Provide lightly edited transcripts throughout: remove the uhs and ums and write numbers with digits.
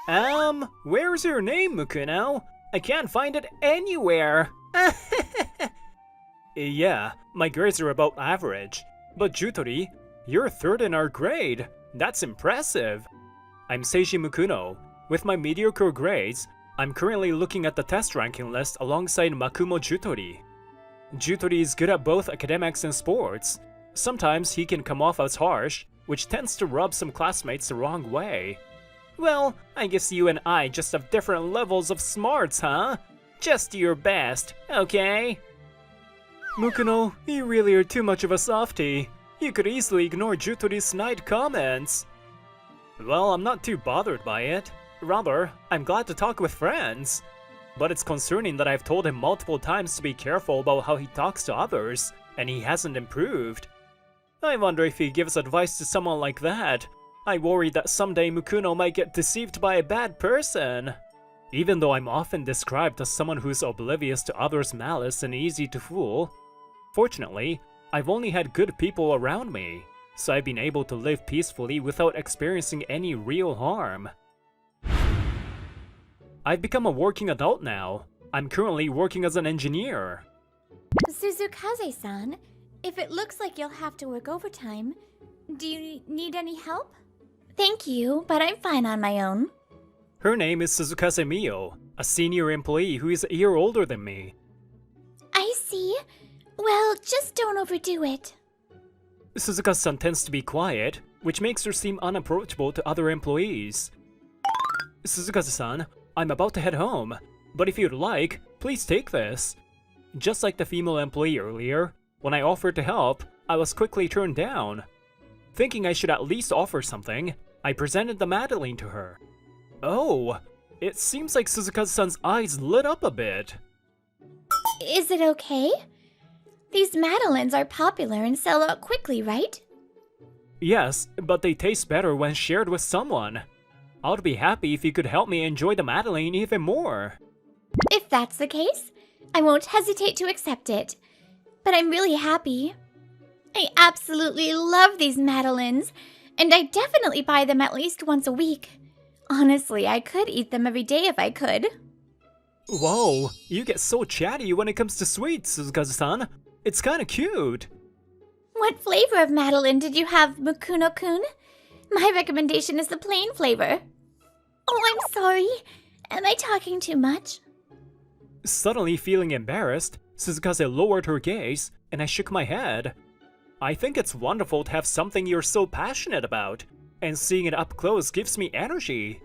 Where's your name, Mukuno? I can't find it anywhere. Yeah, my grades are about average. But Jutori, you're third in our grade. That's impressive. I'm Seiji Mukuno. With my mediocre grades, I'm currently looking at the test ranking list alongside Makumo Jutori. Jutori is good at both academics and sports. Sometimes he can come off as harsh, which tends to rub some classmates the wrong way. Well, I guess you and I just have different levels of smarts, huh? Just do your best, okay? Mukuno, you really are too much of a softie. You could easily ignore Jutori's snide comments. Well, I'm not too bothered by it. Rather, I'm glad to talk with friends. But it's concerning that I've told him multiple times to be careful about how he talks to others, and he hasn't improved. I wonder if he gives advice to someone like that. I worry that someday Mukuno might get deceived by a bad person. Even though I'm often described as someone who's oblivious to others' malice and easy to fool, fortunately, I've only had good people around me, so I've been able to live peacefully without experiencing any real harm. I've become a working adult now. I'm currently working as an engineer. Suzukaze-san, if it looks like you'll have to work overtime, do you need any help? Thank you, but I'm fine on my own. Her name is Suzukaze Mio, a senior employee who is a year older than me. I see. Well, just don't overdo it. Suzukaze-san tends to be quiet, which makes her seem unapproachable to other employees. Suzukaze-san, I'm about to head home, but if you'd like, please take this. Just like the female employee earlier, when I offered to help, I was quickly turned down. Thinking I should at least offer something, I presented the Madeline to her. Oh, it seems like Suzukaze-san's eyes lit up a bit. Is it okay? These Madeleines are popular and sell out quickly, right? Yes, but they taste better when shared with someone. I'd be happy if you could help me enjoy the Madeline even more. If that's the case, I won't hesitate to accept it. But I'm really happy. I absolutely love these Madeleines, and I definitely buy them at least once a week. Honestly, I could eat them every day if I could. Whoa, you get so chatty when it comes to sweets, Suzukaze-san. It's kinda cute. What flavor of Madeline did you have, Mukuno-kun? My recommendation is the plain flavor. Oh, I'm sorry. Am I talking too much? Suddenly feeling embarrassed, Suzukaze lowered her gaze, and I shook my head. I think it's wonderful to have something you're so passionate about, and seeing it up close gives me energy.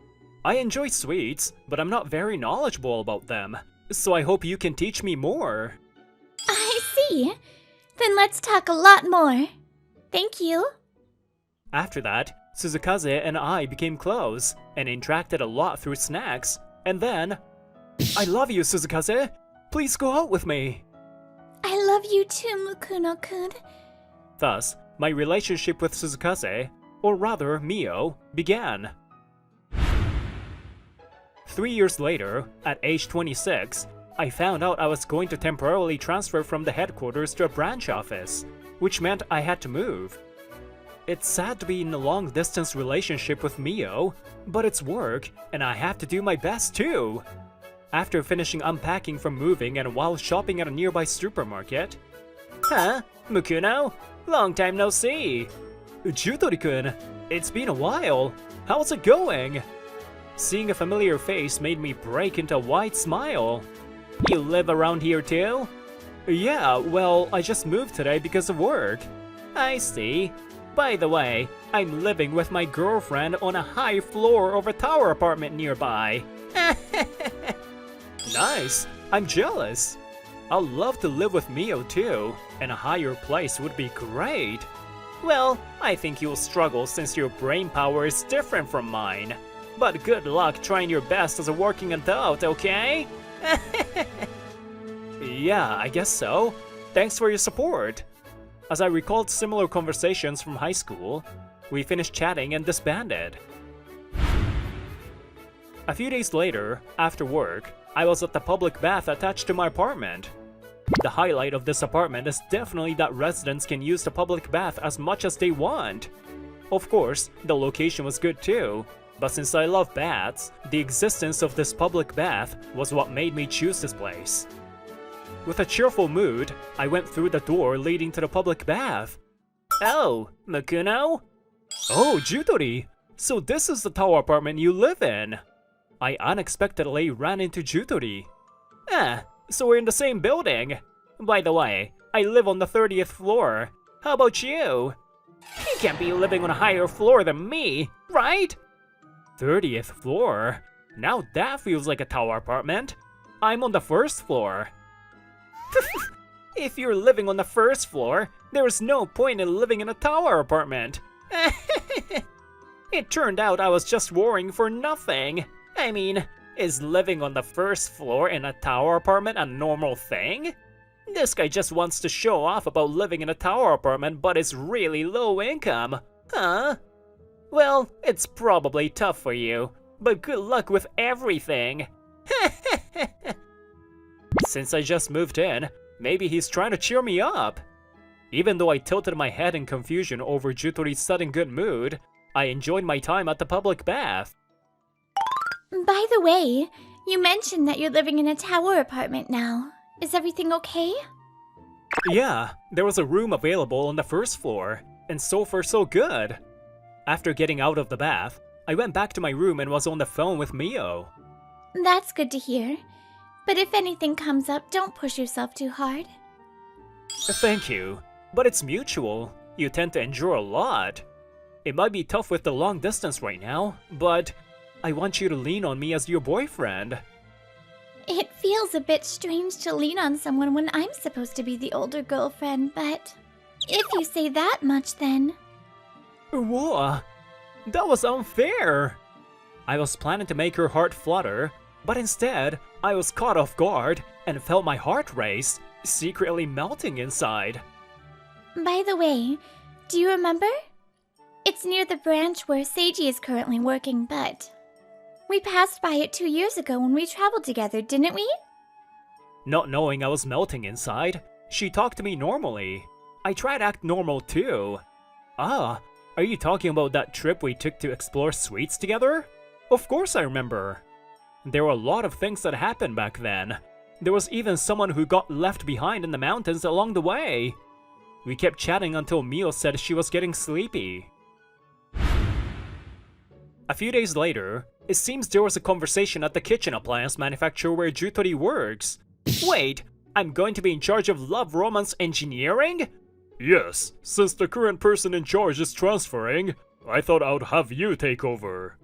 I enjoy sweets, but I'm not very knowledgeable about them, so I hope you can teach me more. I see. Then let's talk a lot more. Thank you. After that, Suzukaze and I became close, and interacted a lot through snacks, and then... I love you, Suzukaze! Please go out with me! I love you too, Mukuno-kun. Thus, my relationship with Suzukaze, or rather Mio, began. 3 years later, at age 26, I found out I was going to temporarily transfer from the headquarters to a branch office, which meant I had to move. It's sad to be in a long-distance relationship with Mio, but it's work, and I have to do my best too. After finishing unpacking from moving and while shopping at a nearby supermarket... Huh? Mukuno? Long time no see! Jutori-kun, it's been a while. How's it going? Seeing a familiar face made me break into a wide smile. You live around here too? Yeah, well, I just moved today because of work. I see. By the way, I'm living with my girlfriend on a high floor of a tower apartment nearby. Nice! I'm jealous. I'd love to live with Mio too, and a higher place would be great. Well, I think you'll struggle since your brain power is different from mine. But good luck trying your best as a working adult, okay? Yeah, I guess so. Thanks for your support. As I recalled similar conversations from high school, we finished chatting and disbanded. A few days later, after work, I was at the public bath attached to my apartment. The highlight of this apartment is definitely that residents can use the public bath as much as they want. Of course, the location was good too, But since I love baths, the existence of this public bath was what made me choose this place. With a cheerful mood, I went through the door leading to the public bath. Oh, Mukuno? Oh, Jutori! So this is the tower apartment you live in! I unexpectedly ran into Jutori. Ah, so we're in the same building. By the way, I live on the 30th floor. How about you? You can't be living on a higher floor than me, right? 30th floor? Now that feels like a tower apartment. I'm on the first floor. If you're living on the first floor, there is no point in living in a tower apartment. It turned out I was just worrying for nothing. I mean, is living on the first floor in a tower apartment a normal thing? This guy just wants to show off about living in a tower apartment but is really low income. Huh? Well, it's probably tough for you, but good luck with everything. Since I just moved in, maybe he's trying to cheer me up. Even though I tilted my head in confusion over Jutori's sudden good mood, I enjoyed my time at the public bath. By the way, you mentioned that you're living in a tower apartment now. Is everything okay? Yeah, there was a room available on the first floor, and so far so good. After getting out of the bath, I went back to my room and was on the phone with Mio. That's good to hear. But if anything comes up, don't push yourself too hard. Thank you, but it's mutual. You tend to endure a lot. It might be tough with the long distance right now, but I want you to lean on me as your boyfriend. It feels a bit strange to lean on someone when I'm supposed to be the older girlfriend, but if you say that much, then... Whoa, that was unfair. I was planning to make her heart flutter, but instead, I was caught off guard and felt my heart race, secretly melting inside. By the way, do you remember? It's near the branch where Seiji is currently working, but... we passed by it 2 years ago when we traveled together, didn't we? Not knowing I was melting inside, she talked to me normally. I tried to act normal too. Ah, are you talking about that trip we took to explore sweets together? Of course I remember. There were a lot of things that happened back then. There was even someone who got left behind in the mountains along the way. We kept chatting until Mio said she was getting sleepy. A few days later, it seems there was a conversation at the kitchen appliance manufacturer where Jutori works. Wait, I'm going to be in charge of love romance engineering? Yes, since the current person in charge is transferring, I thought I'd have you take over.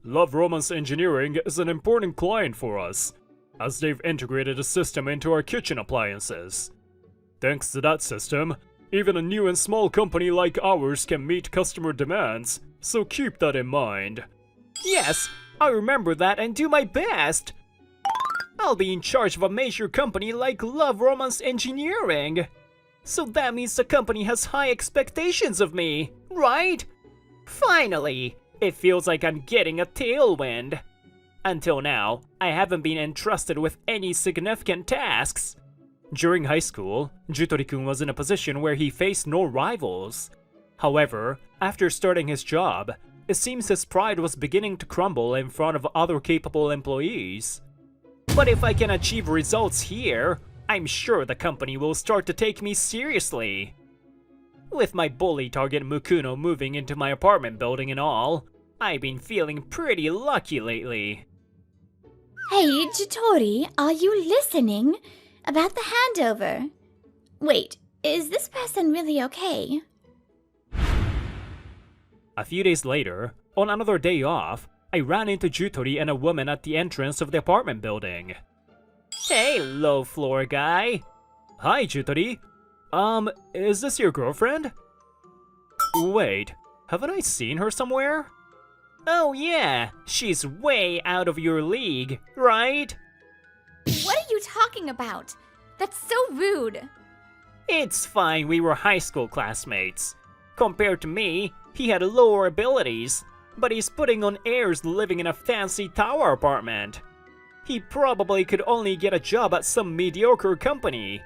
Love romance engineering is an important client for us, as they've integrated a system into our kitchen appliances. Thanks to that system, even a new and small company like ours can meet customer demands, so keep that in mind. Yes, I'll remember that and do my best. I'll be in charge of a major company like Love Romance Engineering. So that means the company has high expectations of me, right? Finally, it feels like I'm getting a tailwind. Until now, I haven't been entrusted with any significant tasks. During high school, Jutori-kun was in a position where he faced no rivals. However, after starting his job, it seems his pride was beginning to crumble in front of other capable employees. But if I can achieve results here, I'm sure the company will start to take me seriously. With my bully target Mukuno moving into my apartment building and all, I've been feeling pretty lucky lately. Hey, Jutori, are you listening? About the handover. Wait, is this person really okay? A few days later, on another day off, I ran into Jutori and a woman at the entrance of the apartment building. Hey, low floor guy. Hi, Jutori. Is this your girlfriend? Wait, haven't I seen her somewhere? Oh yeah, she's way out of your league, right? What are you talking about? That's so rude. It's fine, we were high school classmates. Compared to me, he had lower abilities, but he's putting on airs living in a fancy tower apartment. He probably could only get a job at some mediocre company.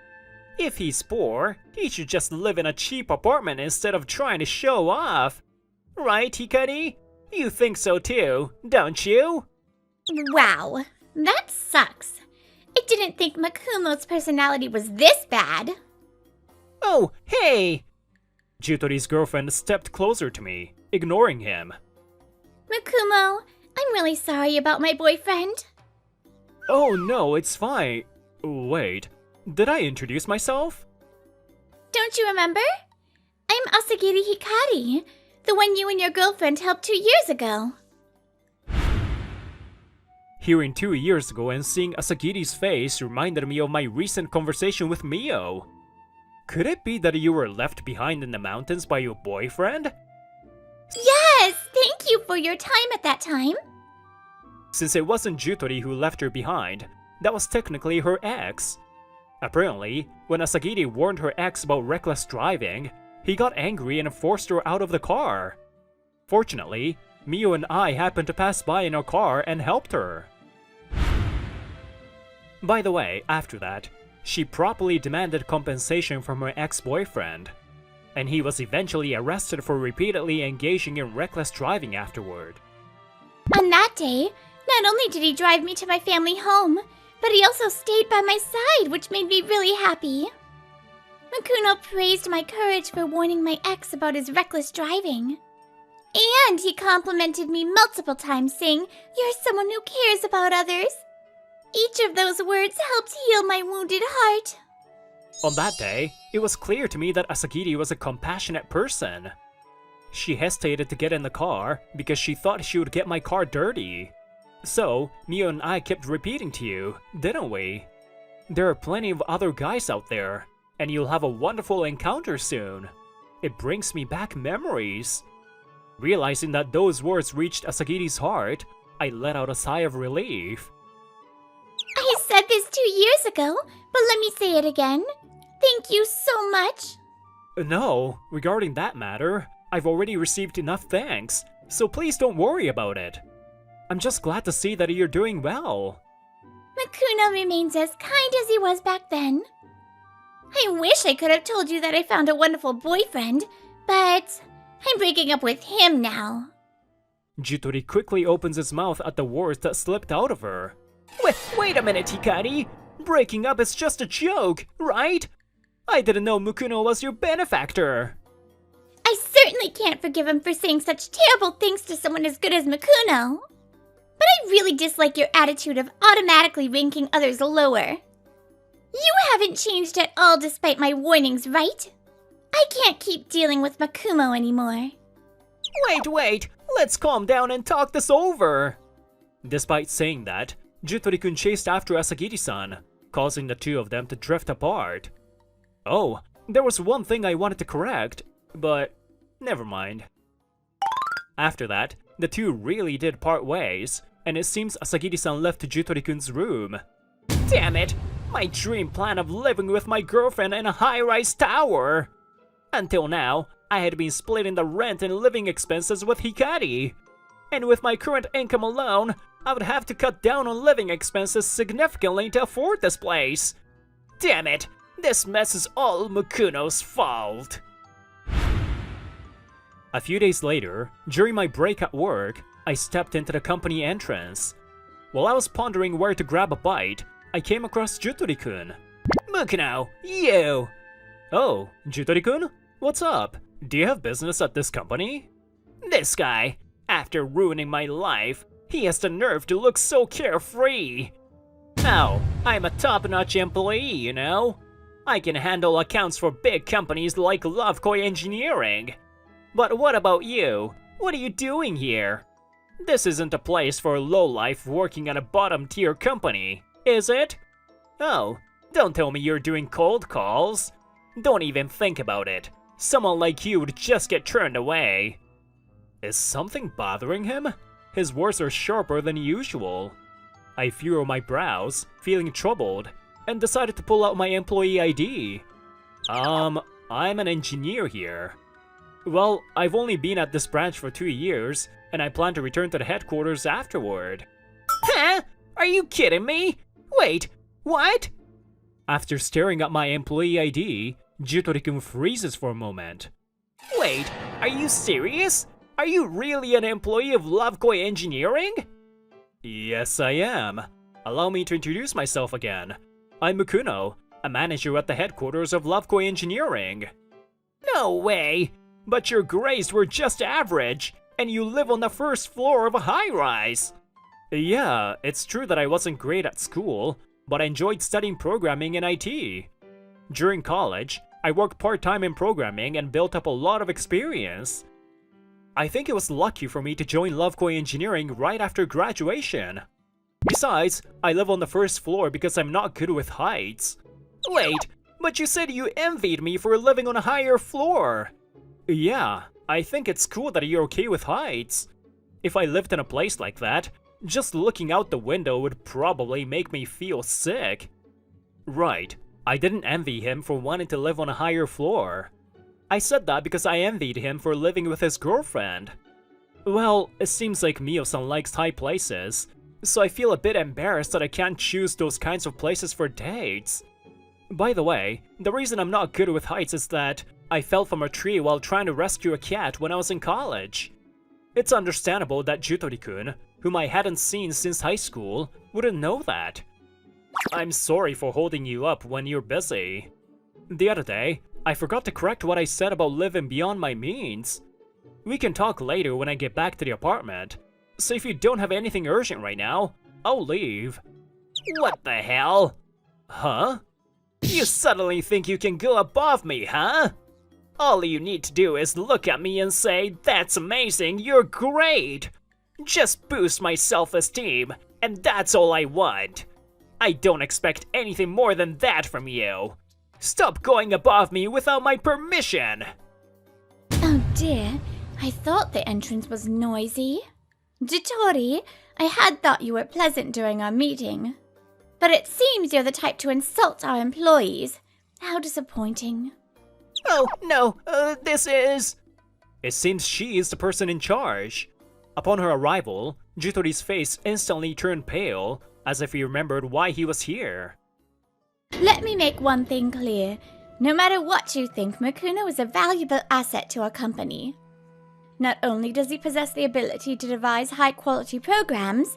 If he's poor, he should just live in a cheap apartment instead of trying to show off. Right, Hikari? You think so too, don't you? Wow, that sucks. I didn't think Makumo's personality was this bad. Oh, hey! Jutori's girlfriend stepped closer to me, ignoring him. Makumo, I'm really sorry about my boyfriend. Oh no, it's fine. Wait, did I introduce myself? Don't you remember? I'm Asagiri Hikari, the one you and your girlfriend helped 2 years ago. Hearing 2 years ago and seeing Asagiri's face reminded me of my recent conversation with Mio. Could it be that you were left behind in the mountains by your boyfriend? Yes! Thank you for your time at that time. Since it wasn't Jutori who left her behind, that was technically her ex. Apparently, when Asagiri warned her ex about reckless driving, he got angry and forced her out of the car. Fortunately, Mio and I happened to pass by in our car and helped her. By the way, after that, she properly demanded compensation from her ex-boyfriend, and he was eventually arrested for repeatedly engaging in reckless driving afterward. On that day, not only did he drive me to my family home, but he also stayed by my side, which made me really happy. Makuno praised my courage for warning my ex about his reckless driving. And he complimented me multiple times, saying, "You're someone who cares about others." Each of those words helped heal my wounded heart. On that day, it was clear to me that Asagiri was a compassionate person. She hesitated to get in the car because she thought she would get my car dirty. So, Mio and I kept repeating to you, didn't we? There are plenty of other guys out there, and you'll have a wonderful encounter soon. It brings me back memories. Realizing that those words reached Asagiri's heart, I let out a sigh of relief. I said this 2 years ago, but let me say it again. Thank you so much. No, regarding that matter, I've already received enough thanks, so please don't worry about it. I'm just glad to see that you're doing well. Makuno remains as kind as he was back then. I wish I could have told you that I found a wonderful boyfriend, but I'm breaking up with him now. Jutori quickly opens his mouth at the words that slipped out of her. Wait a minute, Hikari! Breaking up is just a joke, right? I didn't know Makuno was your benefactor. I certainly can't forgive him for saying such terrible things to someone as good as Makuno. But I really dislike your attitude of automatically ranking others lower. You haven't changed at all despite my warnings, right? I can't keep dealing with Makumo anymore. Wait, let's calm down and talk this over. Despite saying that, Jutori-kun chased after Asagiri-san, causing the two of them to drift apart. Oh, there was one thing I wanted to correct, but never mind. After that, the two really did part ways, and it seems Asagiri-san left Jutori-kun's room. Damn it! My dream plan of living with my girlfriend in a high-rise tower! Until now, I had been splitting the rent and living expenses with Hikari. And with my current income alone, I would have to cut down on living expenses significantly to afford this place. Damn it! This mess is all Makuno's fault. A few days later, during my break at work, I stepped into the company entrance. While I was pondering where to grab a bite, I came across Jutori-kun. Makuno, you! Oh, Jutori-kun? What's up? Do you have business at this company? This guy, after ruining my life, he has the nerve to look so carefree. Oh, I'm a top-notch employee, you know? I can handle accounts for big companies like Lovekoi Engineering. But what about you? What are you doing here? This isn't a place for a lowlife working at a bottom-tier company, is it? Oh, don't tell me you're doing cold calls. Don't even think about it. Someone like you would just get turned away. Is something bothering him? His words are sharper than usual. I furrowed my brows, feeling troubled, and decided to pull out my employee ID. I'm an engineer here. Well, I've only been at this branch for 2 years, and I plan to return to the headquarters afterward. Huh? Are you kidding me? Wait, what? After staring at my employee ID, Jutori-kun freezes for a moment. Wait, are you serious? Are you really an employee of Lovekoi Engineering? Yes, I am. Allow me to introduce myself again. I'm Mukuno, a manager at the headquarters of Lovekoi Engineering. No way! But your grades were just average, and you live on the first floor of a high-rise. Yeah, it's true that I wasn't great at school, but I enjoyed studying programming and IT. During college, I worked part-time in programming and built up a lot of experience. I think it was lucky for me to join Lovekoi Engineering right after graduation. Besides, I live on the first floor because I'm not good with heights. Wait, but you said you envied me for living on a higher floor. Yeah, I think it's cool that you're okay with heights. If I lived in a place like that, just looking out the window would probably make me feel sick. Right, I didn't envy him for wanting to live on a higher floor. I said that because I envied him for living with his girlfriend. Well, it seems like Mio-san likes high places, so I feel a bit embarrassed that I can't choose those kinds of places for dates. By the way, the reason I'm not good with heights is that I fell from a tree while trying to rescue a cat when I was in college. It's understandable that Jutori-kun, whom I hadn't seen since high school, wouldn't know that. I'm sorry for holding you up when you're busy. The other day, I forgot to correct what I said about living beyond my means. We can talk later when I get back to the apartment, so if you don't have anything urgent right now, I'll leave. What the hell? Huh? You suddenly think you can go above me, huh? All you need to do is look at me and say, "That's amazing, you're great!" Just boost my self-esteem, and that's all I want. I don't expect anything more than that from you. Stop going above me without my permission! Oh dear, I thought the entrance was noisy. Jitori, I had thought you were pleasant during our meeting. But it seems you're the type to insult our employees. How disappointing. Oh, no, this is... It seems she is the person in charge. Upon her arrival, Jutori's face instantly turned pale, as if he remembered why he was here. Let me make one thing clear. No matter what you think, Mukuno is a valuable asset to our company. Not only does he possess the ability to devise high-quality programs,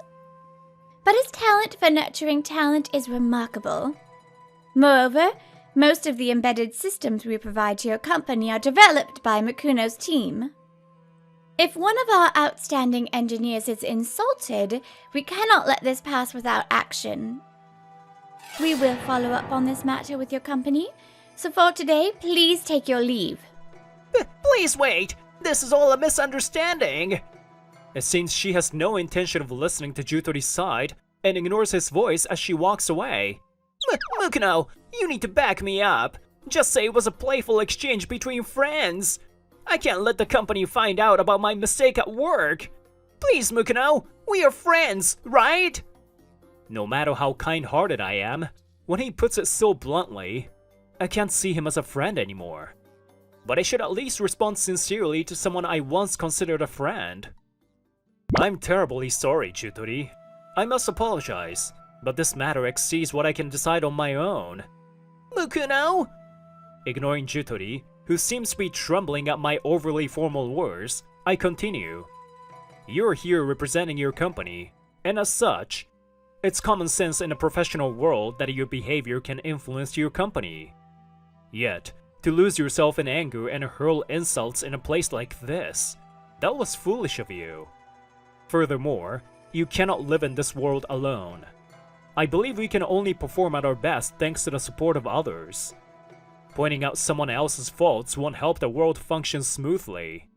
but his talent for nurturing talent is remarkable. Moreover, most of the embedded systems we provide to your company are developed by Mukuno's team. If one of our outstanding engineers is insulted, we cannot let this pass without action. We will follow up on this matter with your company, so for today, please take your leave. Please wait! This is all a misunderstanding! It seems she has no intention of listening to Jutori's side and ignores his voice as she walks away. Mukuno, you need to back me up. Just say it was a playful exchange between friends. I can't let the company find out about my mistake at work. Please, Mukuno, we are friends, right? No matter how kind-hearted I am, when he puts it so bluntly, I can't see him as a friend anymore. But I should at least respond sincerely to someone I once considered a friend. I'm terribly sorry, Jutori. I must apologize, but this matter exceeds what I can decide on my own. Mukuno? Ignoring Jutori, who seems to be trembling at my overly formal words, I continue. You're here representing your company, and as such, it's common sense in a professional world that your behavior can influence your company. Yet, to lose yourself in anger and hurl insults in a place like this, that was foolish of you. Furthermore, you cannot live in this world alone. I believe we can only perform at our best thanks to the support of others. Pointing out someone else's faults won't help the world function smoothly.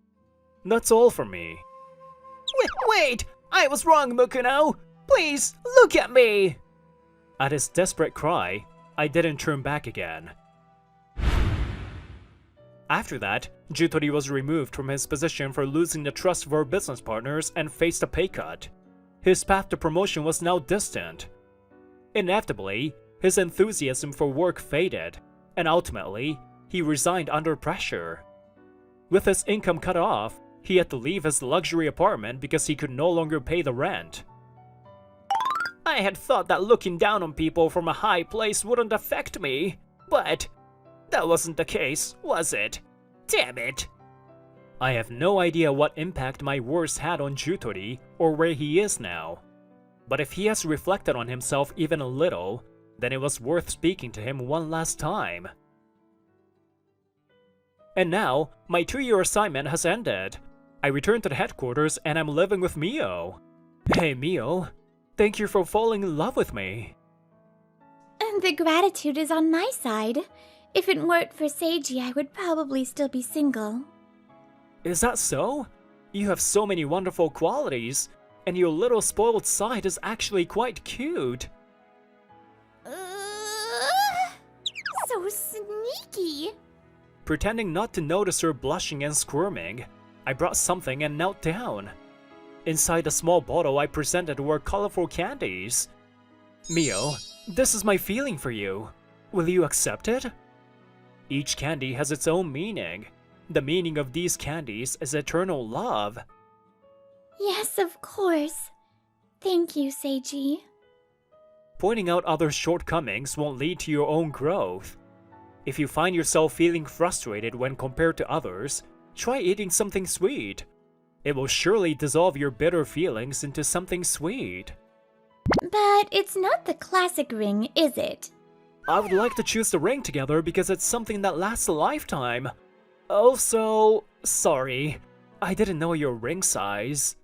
That's all from me. Wait! I was wrong, Mukuno! Please, look at me! At his desperate cry, I didn't turn back again. After that, Jutori was removed from his position for losing the trust of our business partners and faced a pay cut. His path to promotion was now distant. Inevitably, his enthusiasm for work faded, and ultimately, he resigned under pressure. With his income cut off, he had to leave his luxury apartment because he could no longer pay the rent. I had thought that looking down on people from a high place wouldn't affect me, but that wasn't the case, was it? Damn it! I have no idea what impact my words had on Jutori or where he is now. But if he has reflected on himself even a little, then it was worth speaking to him one last time. And now, my 2-year assignment has ended. I returned to the headquarters and I'm living with Mio. Hey Mio, thank you for falling in love with me. And the gratitude is on my side. If it weren't for Seiji, I would probably still be single. Is that so? You have so many wonderful qualities, and your little spoiled side is actually quite cute. So sneaky. Pretending not to notice her blushing and squirming, I brought something and knelt down. Inside the small bottle I presented were colorful candies. Mio, this is my feeling for you. Will you accept it? Each candy has its own meaning. The meaning of these candies is eternal love. Yes, of course. Thank you, Seiji. Pointing out others' shortcomings won't lead to your own growth. If you find yourself feeling frustrated when compared to others, try eating something sweet. It will surely dissolve your bitter feelings into something sweet. But it's not the classic ring, is it? I would like to choose the ring together because it's something that lasts a lifetime. Also, sorry, I didn't know your ring size.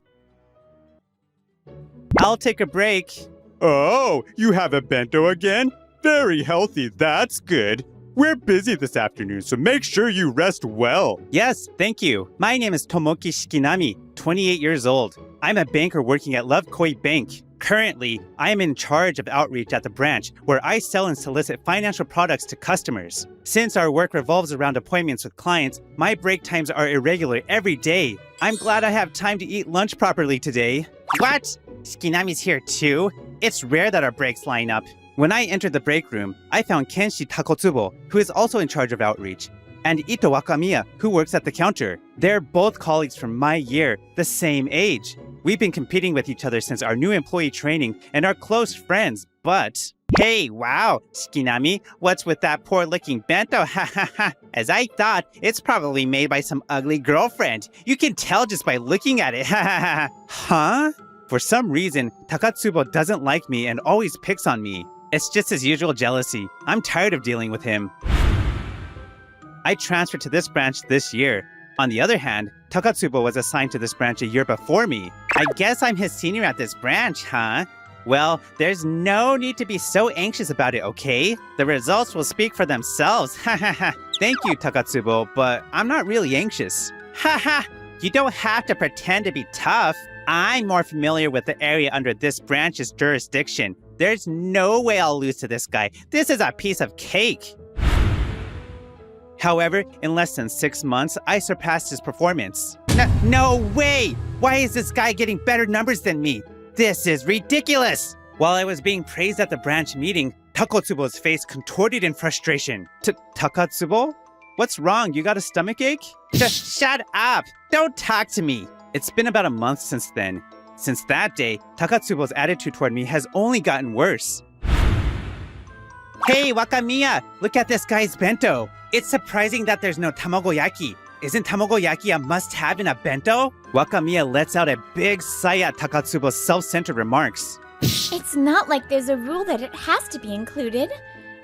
I'll take a break. Oh, you have a bento again? Very healthy, that's good. We're busy this afternoon, so make sure you rest well. Yes, thank you. My name is Tomoki Shikinami, 28 years old. I'm a banker working at Love Koi Bank. Currently, I am in charge of outreach at the branch, where I sell and solicit financial products to customers. Since our work revolves around appointments with clients, my break times are irregular every day. I'm glad I have time to eat lunch properly today. What? Shikinami's here too? It's rare that our breaks line up. When I entered the break room, I found Kenshi Takotsubo, who is also in charge of outreach, and Ito Wakamiya, who works at the counter. They're both colleagues from my year, the same age. We've been competing with each other since our new employee training and are close friends, but... Hey, wow, Shikinami, what's with that poor-looking bento? Ha ha ha. As I thought, it's probably made by some ugly girlfriend. You can tell just by looking at it. Ha ha ha. Huh? For some reason, Takatsubo doesn't like me and always picks on me. It's just his usual jealousy. I'm tired of dealing with him. I transferred to this branch this year. On the other hand, Takatsubo was assigned to this branch a year before me. I guess I'm his senior at this branch, huh? Well, there's no need to be so anxious about it, okay? The results will speak for themselves. Ha ha ha. Thank you, Takatsubo, but I'm not really anxious. Ha ha! You don't have to pretend to be tough. I'm more familiar with the area under this branch's jurisdiction. There's no way I'll lose to this guy. This is a piece of cake. However, in less than 6 months, I surpassed his performance. No way! Why is this guy getting better numbers than me? This is ridiculous! While I was being praised at the branch meeting, Takotsubo's face contorted in frustration. Takatsubo? What's wrong? You got a stomachache? Shut up! Don't talk to me! It's been about a month since then. Since that day, Takatsubo's attitude toward me has only gotten worse. Hey, Wakamiya! Look at this guy's bento! It's surprising that there's no tamagoyaki. Isn't tamagoyaki a must-have in a bento? Wakamiya lets out a big sigh at Takatsubo's self-centered remarks. It's not like there's a rule that it has to be included.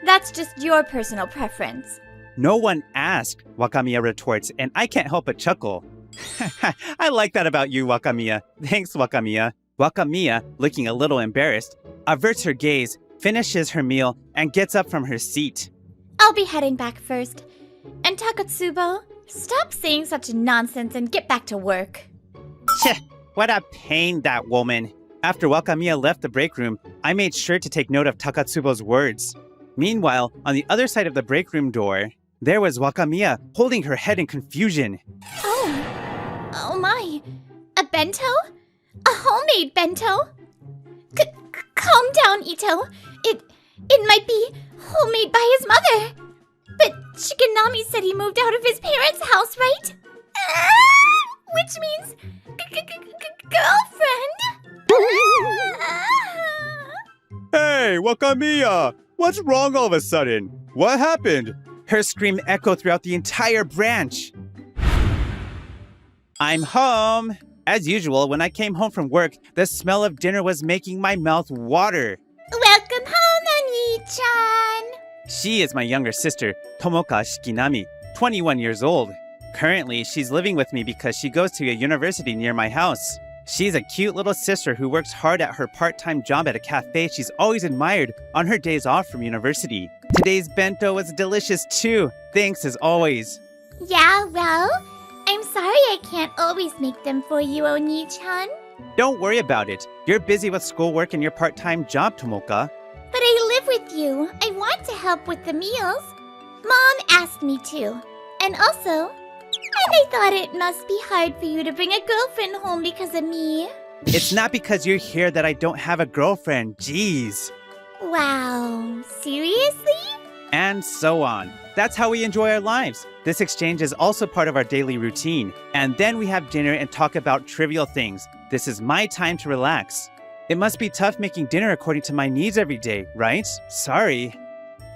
That's just your personal preference. No one asked, Wakamiya retorts, and I can't help but chuckle. I like that about you, Wakamiya. Thanks, Wakamiya. Wakamiya, looking a little embarrassed, averts her gaze, finishes her meal, and gets up from her seat. I'll be heading back first. And Takatsubo, stop saying such nonsense and get back to work. Tch, what a pain, that woman. After Wakamiya left the break room, I made sure to take note of Takatsubo's words. Meanwhile, on the other side of the break room door, there was Wakamiya holding her head in confusion. Oh my. A bento? A homemade bento? Calm down, Ito. It might be homemade by his mother. But Shikinami said he moved out of his parents' house, right? Which means girlfriend. Hey, Wakamiya! What's wrong all of a sudden? What happened? Her scream echoed throughout the entire branch. I'm home! As usual, when I came home from work, the smell of dinner was making my mouth water. Welcome home, Oni-chan! She is my younger sister, Tomoka Shikinami, 21 years old. Currently, she's living with me because she goes to a university near my house. She's a cute little sister who works hard at her part-time job at a cafe she's always admired on her days off from university. Today's bento was delicious too. Thanks as always. Yeah, well, I'm sorry I can't always make them for you, Oni-chan. Don't worry about it. You're busy with schoolwork and your part-time job, Tomoka. But I live with you. I want to help with the meals. Mom asked me to. And also, I thought it must be hard for you to bring a girlfriend home because of me. It's not because you're here that I don't have a girlfriend. Jeez. Wow, seriously? And so on. That's how we enjoy our lives. This exchange is also part of our daily routine. And then we have dinner and talk about trivial things. This is my time to relax. It must be tough making dinner according to my needs every day, right? Sorry.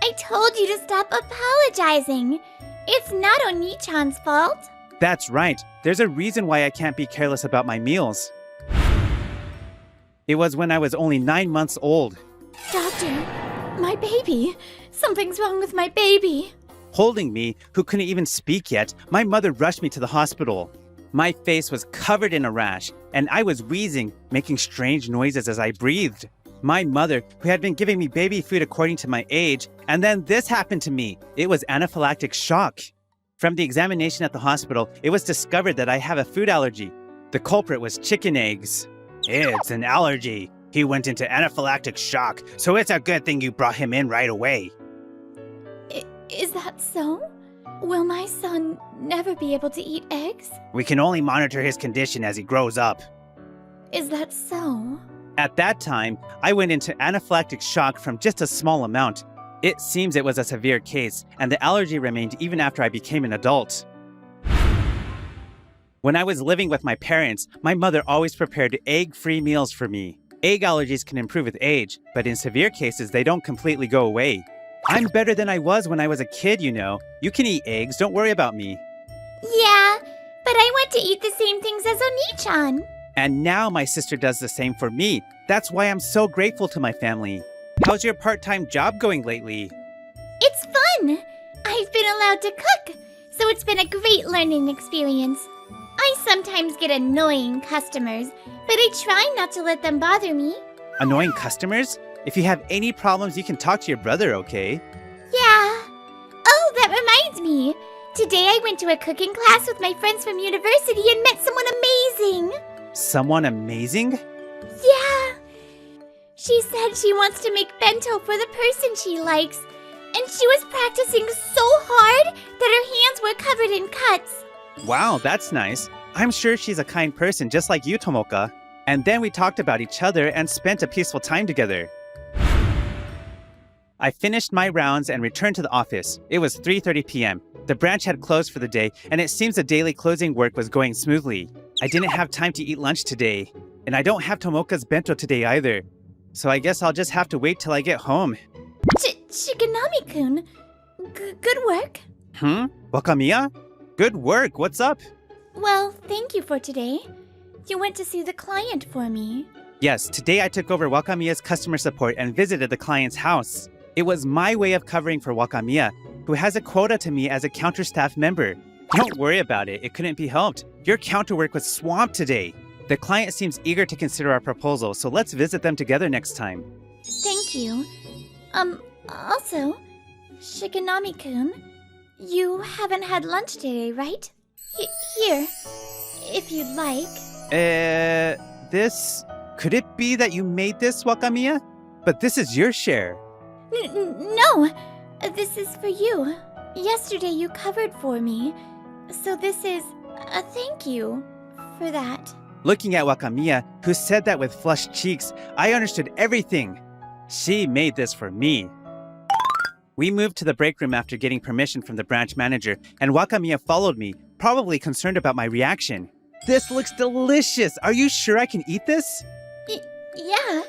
I told you to stop apologizing. It's not Oni-chan's fault. That's right. There's a reason why I can't be careless about my meals. It was when I was only 9 months old. Doctor, my baby. Something's wrong with my baby. Holding me, who couldn't even speak yet, my mother rushed me to the hospital. My face was covered in a rash, and I was wheezing, making strange noises as I breathed. My mother, who had been giving me baby food according to my age, and then this happened to me. It was anaphylactic shock. From the examination at the hospital, it was discovered that I have a food allergy. The culprit was chicken eggs. It's an allergy. He went into anaphylactic shock, so it's a good thing you brought him in right away. Is that so? Will my son never be able to eat eggs? We can only monitor his condition as he grows up. Is that so? At that time, I went into anaphylactic shock from just a small amount. It seems it was a severe case, and the allergy remained even after I became an adult. When I was living with my parents, my mother always prepared egg-free meals for me. Egg allergies can improve with age, but in severe cases, they don't completely go away. I'm better than I was when I was a kid, you know. You can eat eggs, don't worry about me. Yeah, but I want to eat the same things as Oni-chan. And now my sister does the same for me. That's why I'm so grateful to my family. How's your part-time job going lately? It's fun. I've been allowed to cook, so it's been a great learning experience. I sometimes get annoying customers, but I try not to let them bother me. Annoying customers? If you have any problems, you can talk to your brother, okay? Yeah. Oh, that reminds me. Today I went to a cooking class with my friends from university and met someone amazing. Someone amazing? Yeah. She said she wants to make bento for the person she likes, and she was practicing so hard that her hands were covered in cuts. Wow, that's nice. I'm sure she's a kind person just like you, Tomoka. And then we talked about each other and spent a peaceful time together. I finished my rounds and returned to the office. It was 3:30 p.m. The branch had closed for the day, and it seems the daily closing work was going smoothly. I didn't have time to eat lunch today, and I don't have Tomoka's bento today either. So I guess I'll just have to wait till I get home. Shigenami-kun, good work. Wakamiya? Good work, what's up? Well, thank you for today. You went to see the client for me. Yes, today I took over Wakamiya's customer support and visited the client's house. It was my way of covering for Wakamiya, who has a quota to me as a counter staff member. Don't worry about it, it couldn't be helped. Your counter work was swamped today. The client seems eager to consider our proposal, so let's visit them together next time. Thank you. Also, Shigenami-kun, you haven't had lunch today, right? Here, if you'd like. This... Could it be that you made this, Wakamiya? But this is your share. No, this is for you. Yesterday you covered for me, so this is a thank you for that. Looking at Wakamiya, who said that with flushed cheeks, I understood everything. She made this for me. We moved to the break room after getting permission from the branch manager, and Wakamiya followed me, probably concerned about my reaction. This looks delicious! Are you sure I can eat this? Yeah.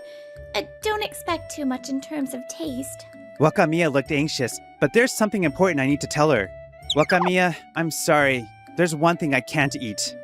Don't expect too much in terms of taste. Wakamiya looked anxious, but there's something important I need to tell her. Wakamiya, I'm sorry. There's one thing I can't eat.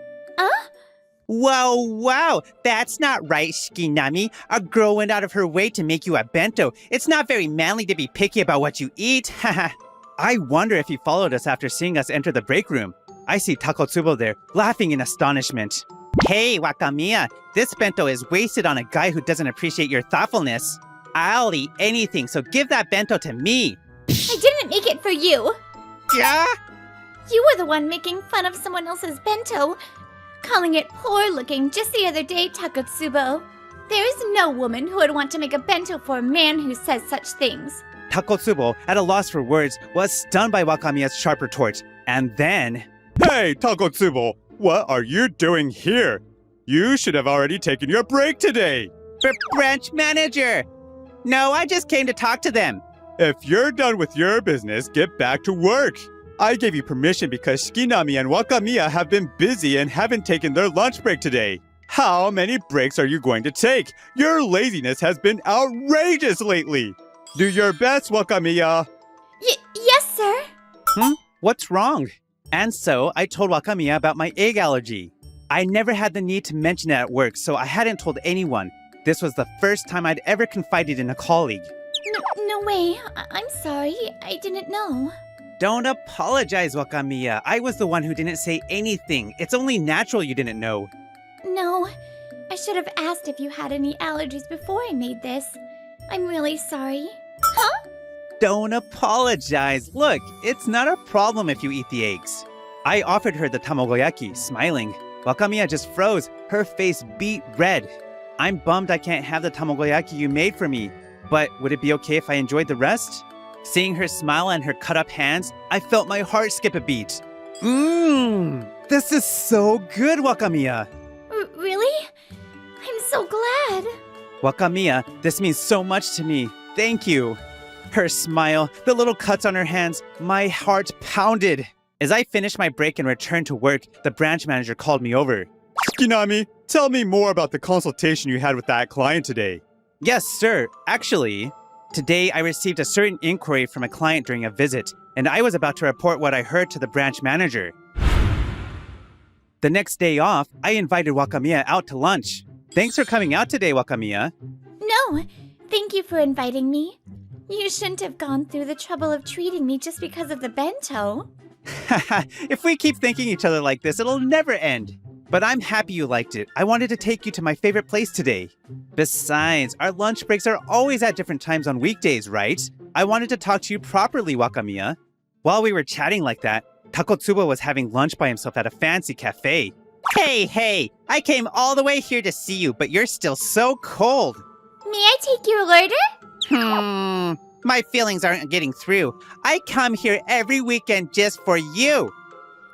Wow, that's not right, Shikinami. A girl went out of her way to make you a bento. It's not very manly to be picky about what you eat. I wonder if he followed us after seeing us enter the break room. I see Takotsubo there, laughing in astonishment. Hey, Wakamiya, this bento is wasted on a guy who doesn't appreciate your thoughtfulness. I'll eat anything, so give that bento to me. I didn't make it for you. Yeah? You were the one making fun of someone else's bento, calling it poor looking just the other day, Takotsubo. There is no woman who would want to make a bento for a man who says such things. Takotsubo, at a loss for words, was stunned by Wakamiya's sharp retort. And then... Hey, Takotsubo! What are you doing here? You should have already taken your break today! Branch manager! No, I just came to talk to them. If you're done with your business, get back to work. I gave you permission because Shikinami and Wakamiya have been busy and haven't taken their lunch break today. How many breaks are you going to take? Your laziness has been outrageous lately. Do your best, Wakamiya. Yes, sir. What's wrong? And so I told Wakamiya about my egg allergy. I never had the need to mention it at work, so I hadn't told anyone. This was the first time I'd ever confided in a colleague. No way. I'm sorry. I didn't know. Don't apologize, Wakamiya. I was the one who didn't say anything. It's only natural you didn't know. No. I should have asked if you had any allergies before I made this. I'm really sorry. Huh? Don't apologize. Look, it's not a problem if you eat the eggs. I offered her the tamagoyaki, smiling. Wakamiya just froze, her face beet red. I'm bummed I can't have the tamagoyaki you made for me, but would it be okay if I enjoyed the rest? Seeing her smile and her cut-up hands, I felt my heart skip a beat. This is so good, Wakamiya. Really? I'm so glad. Wakamiya, this means so much to me. Thank you. Her smile, the little cuts on her hands, my heart pounded. As I finished my break and returned to work, the branch manager called me over. Shikinami, tell me more about the consultation you had with that client today. Yes, sir. Actually, today I received a certain inquiry from a client during a visit, and I was about to report what I heard to the branch manager. The next day off, I invited Wakamiya out to lunch. Thanks for coming out today, Wakamiya. No, thank you for inviting me. You shouldn't have gone through the trouble of treating me just because of the bento. If we keep thanking each other like this, it'll never end. But I'm happy you liked it. I wanted to take you to my favorite place today. Besides, our lunch breaks are always at different times on weekdays, right? I wanted to talk to you properly, Wakamiya. While we were chatting like that, Takotsubo was having lunch by himself at a fancy cafe. Hey, I came all the way here to see you, but you're still so cold. May I take your order? My feelings aren't getting through. I come here every weekend just for you.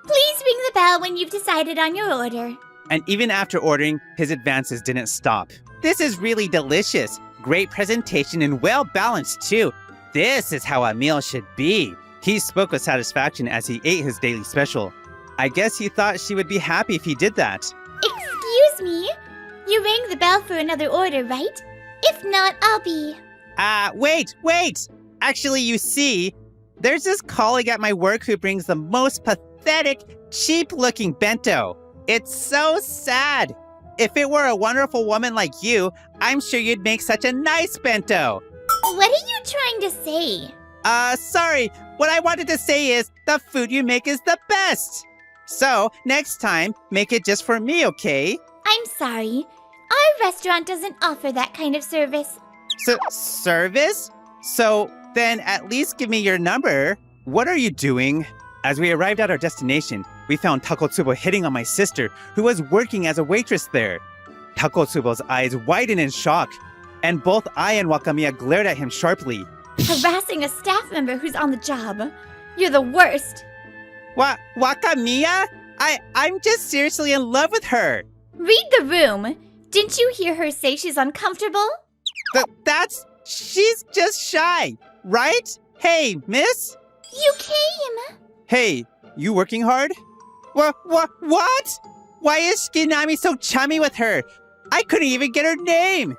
Please ring the bell when you've decided on your order. And even after ordering, his advances didn't stop. This is really delicious. Great presentation and well balanced too. This is how a meal should be. He spoke with satisfaction as he ate his daily special. I guess he thought she would be happy if he did that. Excuse me? You rang the bell for another order, right? If not, I'll be... Wait! Actually, you see, there's this colleague at my work who brings the most pathetic, cheap-looking bento. It's so sad. If it were a wonderful woman like you, I'm sure you'd make such a nice bento. What are you trying to say? Sorry. What I wanted to say is the food you make is the best. So, next time, make it just for me, okay? I'm sorry. Our restaurant doesn't offer that kind of service. Service? So, then at least give me your number. What are you doing? As we arrived at our destination, we found Takotsubo hitting on my sister, who was working as a waitress there. Takotsubo's eyes widened in shock, and both I and Wakamiya glared at him sharply. Harassing a staff member who's on the job. You're the worst. Wakamiya? I'm just seriously in love with her. Read the room. Didn't you hear her say she's uncomfortable? She's just shy, right? Hey, miss? You came. Hey, you working hard? What? Why is Shikinami so chummy with her? I couldn't even get her name.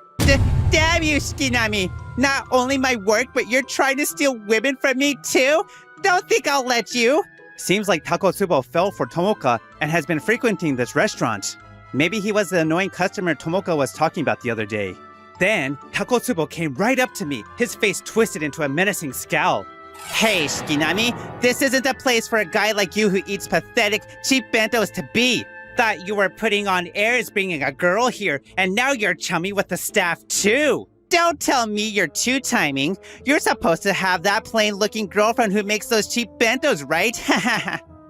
Damn you, Shikinami. Not only my work, but you're trying to steal women from me too? Don't think I'll let you. Seems like Takotsubo fell for Tomoka and has been frequenting this restaurant. Maybe he was the annoying customer Tomoka was talking about the other day. Then, Takotsubo came right up to me, his face twisted into a menacing scowl. Hey, Shikinami, this isn't the place for a guy like you who eats pathetic, cheap bentos to be. Thought you were putting on airs bringing a girl here, and now you're chummy with the staff too. Don't tell me you're two-timing. You're supposed to have that plain-looking girlfriend who makes those cheap bentos, right?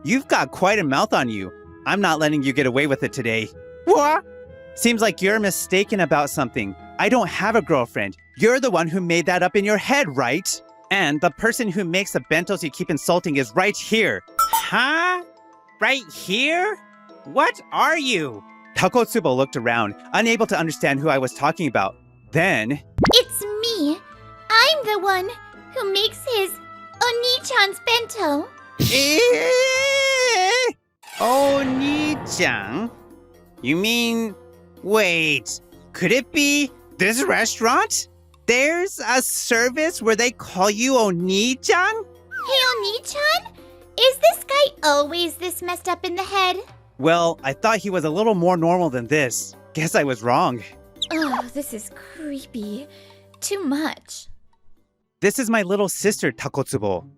You've got quite a mouth on you. I'm not letting you get away with it today. What? Seems like you're mistaken about something. I don't have a girlfriend. You're the one who made that up in your head, right? And the person who makes the bentos you keep insulting is right here. Huh? Right here? What are you? Takotsubo looked around, unable to understand who I was talking about. Then... It's me. I'm the one who makes his Oni-chan's bento. Oni-chan? You mean... Wait, could it be this restaurant? There's a service where they call you Oni-chan? Hey, Oni-chan? Is this guy always this messed up in the head? Well, I thought he was a little more normal than this. Guess I was wrong. Oh, this is creepy. Too much. This is my little sister, Takotsubo.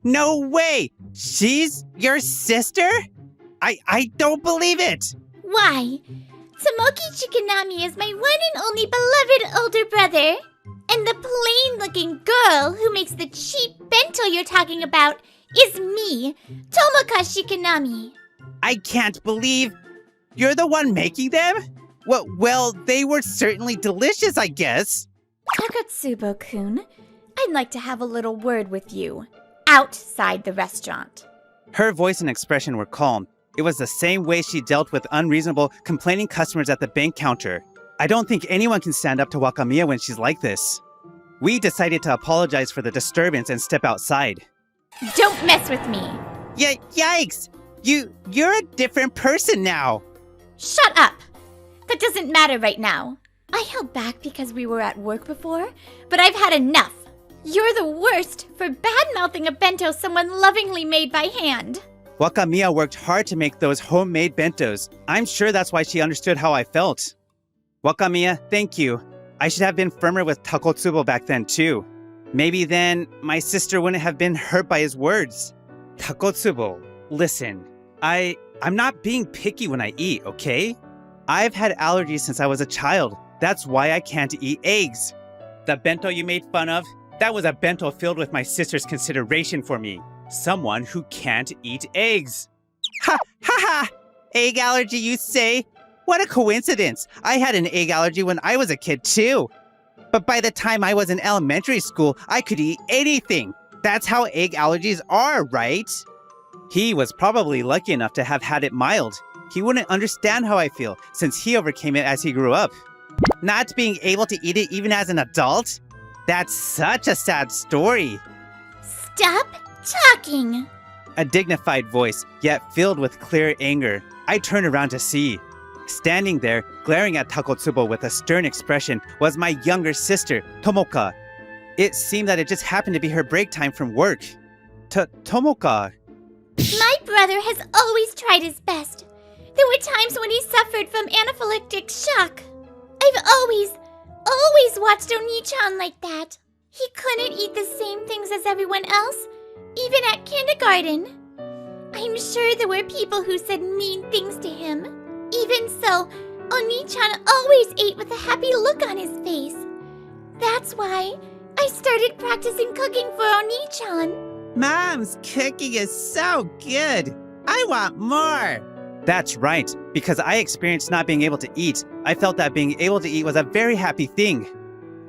No way! She's your sister? I don't believe it! Why? Tomoki Shikinami is my one and only beloved older brother. And the plain-looking girl who makes the cheap bento you're talking about is me, Tomoka Shikinami. I can't believe you're the one making them? Well, they were certainly delicious, I guess. Takotsubo-kun, I'd like to have a little word with you. Outside the restaurant. Her voice and expression were calm. It was the same way she dealt with unreasonable, complaining customers at the bank counter. I don't think anyone can stand up to Wakamiya when she's like this. We decided to apologize for the disturbance and step outside. Don't mess with me. Yikes! You're a different person now. Shut up! That doesn't matter right now. I held back because we were at work before, but I've had enough. You're the worst for bad-mouthing a bento someone lovingly made by hand. Wakamiya worked hard to make those homemade bentos. I'm sure that's why she understood how I felt. Wakamiya, thank you. I should have been firmer with Takotsubo back then too. Maybe then my sister wouldn't have been hurt by his words. Takotsubo, listen. I'm not being picky when I eat, okay? I've had allergies since I was a child. That's why I can't eat eggs. The bento you made fun of, that was a bento filled with my sister's consideration for me. Someone who can't eat eggs. Ha! Ha ha! Egg allergy, you say? What a coincidence. I had an egg allergy when I was a kid too. But by the time I was in elementary school, I could eat anything. That's how egg allergies are, right? He was probably lucky enough to have had it mild. He wouldn't understand how I feel, since he overcame it as he grew up. Not being able to eat it even as an adult? That's such a sad story. Stop talking. A dignified voice, yet filled with clear anger. I turned around to see. Standing there, glaring at Takotsubo with a stern expression, was my younger sister, Tomoka. It seemed that it just happened to be her break time from work. Tomoka. My brother has always tried his best. There were times when he suffered from anaphylactic shock. I've always watched Oni-chan like that. He couldn't eat the same things as everyone else, even at kindergarten. I'm sure there were people who said mean things to him. Even so, Oni-chan always ate with a happy look on his face. That's why I started practicing cooking for Oni-chan. Mom's cooking is so good. I want more. That's right. Because I experienced not being able to eat, I felt that being able to eat was a very happy thing.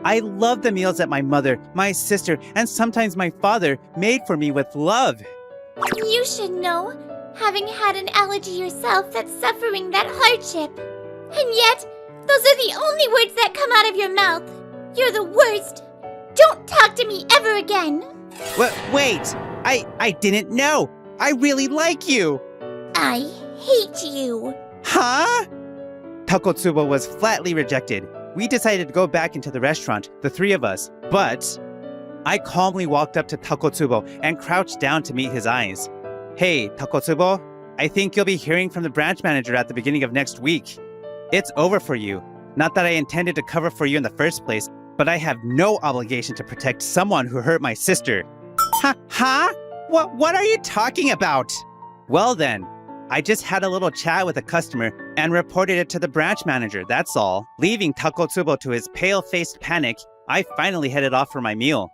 I love the meals that my mother, my sister, and sometimes my father made for me with love. You should know, having had an allergy yourself, that's suffering that hardship. And yet, those are the only words that come out of your mouth. You're the worst. Don't talk to me ever again. Wait, I didn't know. I really like you. I hate you. Huh? Takotsubo was flatly rejected. We decided to go back into the restaurant, the three of us, but I calmly walked up to Takotsubo and crouched down to meet his eyes. Hey, Takotsubo, I think you'll be hearing from the branch manager at the beginning of next week. It's over for you. Not that I intended to cover for you in the first place, but I have no obligation to protect someone who hurt my sister. Huh? What are you talking about? Well then, I just had a little chat with a customer and reported it to the branch manager, that's all. Leaving Takotsubo to his pale-faced panic, I finally headed off for my meal.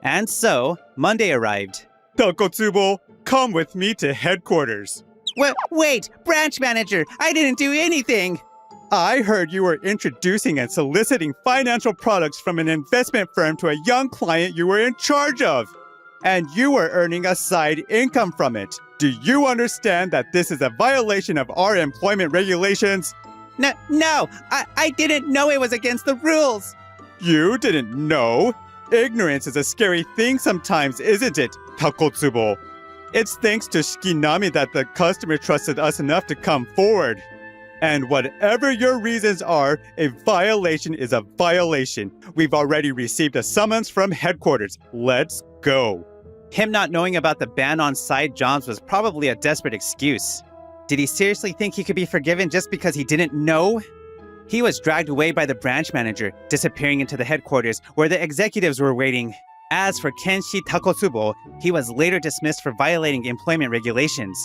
And so, Monday arrived. Takotsubo, come with me to headquarters. Wait, branch manager, I didn't do anything. I heard you were introducing and soliciting financial products from an investment firm to a young client you were in charge of. And you were earning a side income from it. Do you understand that this is a violation of our employment regulations? No, I didn't know it was against the rules. You didn't know? Ignorance is a scary thing sometimes, isn't it, Takotsubo? It's thanks to Shikinami that the customer trusted us enough to come forward. And whatever your reasons are, a violation is a violation. We've already received a summons from headquarters. Let's go. Him not knowing about the ban on side jobs was probably a desperate excuse. Did he seriously think he could be forgiven just because he didn't know? He was dragged away by the branch manager, disappearing into the headquarters where the executives were waiting. As for Kenshi Takotsubo, he was later dismissed for violating employment regulations.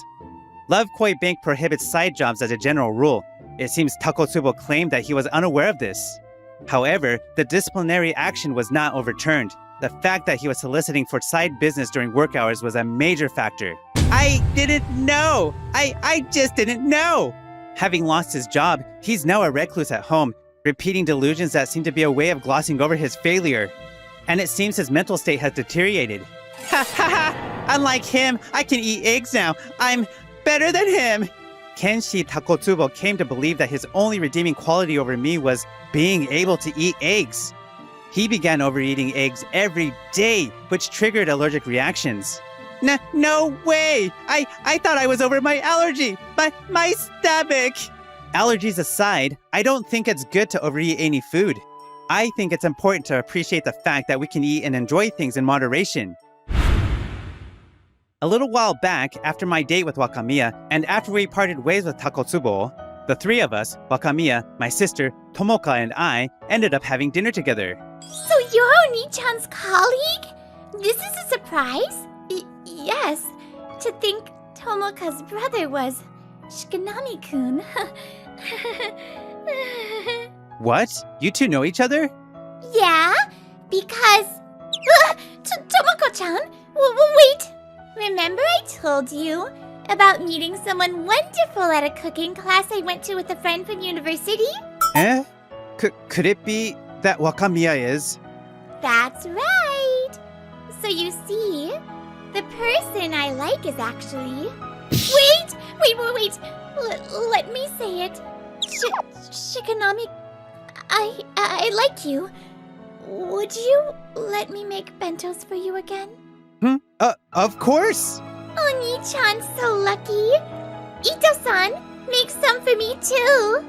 Love Koi Bank prohibits side jobs as a general rule. It seems Takotsubo claimed that he was unaware of this. However, the disciplinary action was not overturned. The fact that he was soliciting for side business during work hours was a major factor. I didn't know! I just didn't know! Having lost his job, he's now a recluse at home, repeating delusions that seem to be a way of glossing over his failure. And it seems his mental state has deteriorated. Ha ha ha! Unlike him, I can eat eggs now. I'm better than him! Kenshi Takotsubo came to believe that his only redeeming quality over me was being able to eat eggs. He began overeating eggs every day, which triggered allergic reactions. No way! I thought I was over my allergy! My stomach! Allergies aside, I don't think it's good to overeat any food. I think it's important to appreciate the fact that we can eat and enjoy things in moderation. A little while back, after my date with Wakamiya, and after we parted ways with Takotsubo, the three of us, Wakamiya, my sister, Tomoka, and I, ended up having dinner together. So you're Oni-chan's colleague? This is a surprise? Yes. To think Tomoka's brother was Shikinami-kun. What? You two know each other? Yeah, because... Tomoko-chan? Wait! Remember I told you about meeting someone wonderful at a cooking class I went to with a friend from university? Could it be that Wakamiya is? That's right! So you see, the person I like is actually... Wait! Let me say it. Shikinami, I like you. Would you let me make bentos for you again? Of course! Oni-chan's so lucky. Ito-san, make some for me too.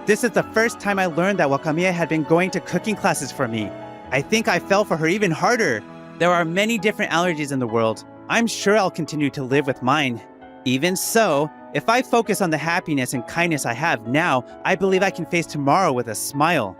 This is the first time I learned that Wakamiya had been going to cooking classes for me. I think I fell for her even harder. There are many different allergies in the world. I'm sure I'll continue to live with mine. Even so, if I focus on the happiness and kindness I have now, I believe I can face tomorrow with a smile.